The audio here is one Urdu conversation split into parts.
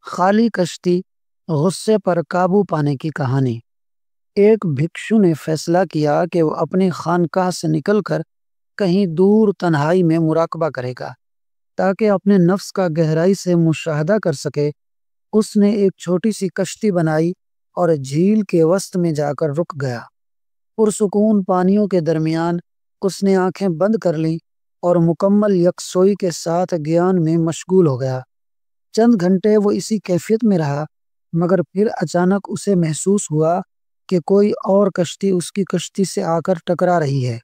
خالی کشتی، غصے پر قابو پانے کی کہانی۔ ایک بھکشو نے فیصلہ کیا کہ وہ اپنی خانقاہ سے نکل کر کہیں دور تنہائی میں مراقبہ کرے گا تاکہ اپنے نفس کا گہرائی سے مشاہدہ کر سکے۔ اس نے ایک چھوٹی سی کشتی بنائی اور جھیل کے وسط میں جا کر رک گیا۔ پرسکون پانیوں کے درمیان اس نے آنکھیں بند کر لیں اور مکمل یکسوئی کے ساتھ گیان میں مشغول ہو گیا۔ چند گھنٹے وہ اسی کیفیت میں رہا، مگر پھر اچانک اسے محسوس ہوا کہ کوئی اور کشتی اس کی کشتی سے آ کر ٹکرا رہی ہے۔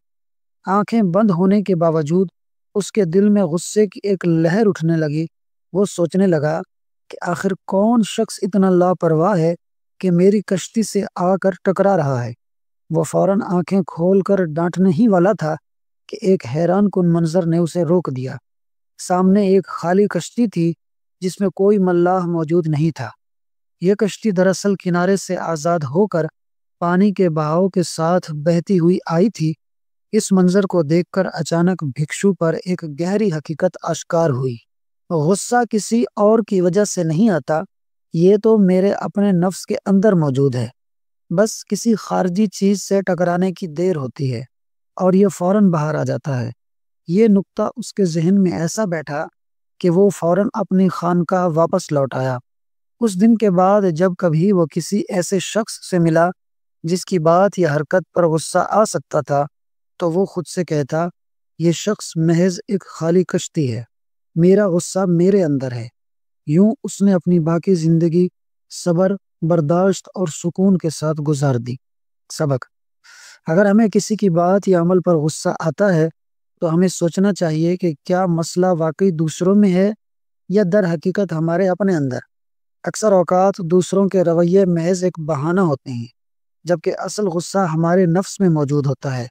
آنکھیں بند ہونے کے باوجود اس کے دل میں غصے کی ایک لہر اٹھنے لگی۔ وہ سوچنے لگا کہ آخر کون شخص اتنا لاپرواہ ہے کہ میری کشتی سے آ کر ٹکرا رہا ہے۔ وہ فوراً آنکھیں کھول کر ڈانٹنے ہی والا تھا کہ ایک حیران کن منظر نے اسے روک دیا۔ سامنے ایک خالی کشتی تھی جس میں کوئی ملاح موجود نہیں تھا۔ یہ کشتی دراصل کنارے سے آزاد ہو کر پانی کے بہاؤ کے ساتھ بہتی ہوئی آئی تھی۔ اس منظر کو دیکھ کر اچانک بھکشو پر ایک گہری حقیقت آشکار ہوئی۔ غصہ کسی اور کی وجہ سے نہیں آتا، یہ تو میرے اپنے نفس کے اندر موجود ہے۔ بس کسی خارجی چیز سے ٹکرانے کی دیر ہوتی ہے اور یہ فوراً باہر آ جاتا ہے۔ یہ نکتہ اس کے ذہن میں ایسا بیٹھا کہ وہ فوراً اپنی خانقاہ واپس لوٹ آیا۔ اس دن کے بعد جب کبھی وہ کسی ایسے شخص سے ملا جس کی بات یا حرکت پر غصہ آ سکتا تھا تو وہ خود سے کہتا، یہ شخص محض ایک خالی کشتی ہے، میرا غصہ میرے اندر ہے۔ یوں اس نے اپنی باقی زندگی صبر، برداشت اور سکون کے ساتھ گزار دی۔ سبق: اگر ہمیں کسی کی بات یا عمل پر غصہ آتا ہے تو ہمیں سوچنا چاہیے کہ کیا مسئلہ واقعی دوسروں میں ہے یا در حقیقت ہمارے اپنے اندر۔ اکثر اوقات دوسروں کے رویے محض ایک بہانہ ہوتے ہیں، جبکہ اصل غصہ ہمارے نفس میں موجود ہوتا ہے۔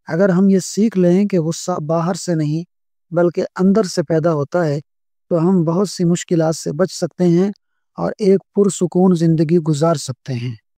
اگر ہم یہ سیکھ لیں کہ غصہ باہر سے نہیں بلکہ اندر سے پیدا ہوتا ہے تو ہم بہت سی مشکلات سے بچ سکتے ہیں اور ایک پرسکون زندگی گزار سکتے ہیں۔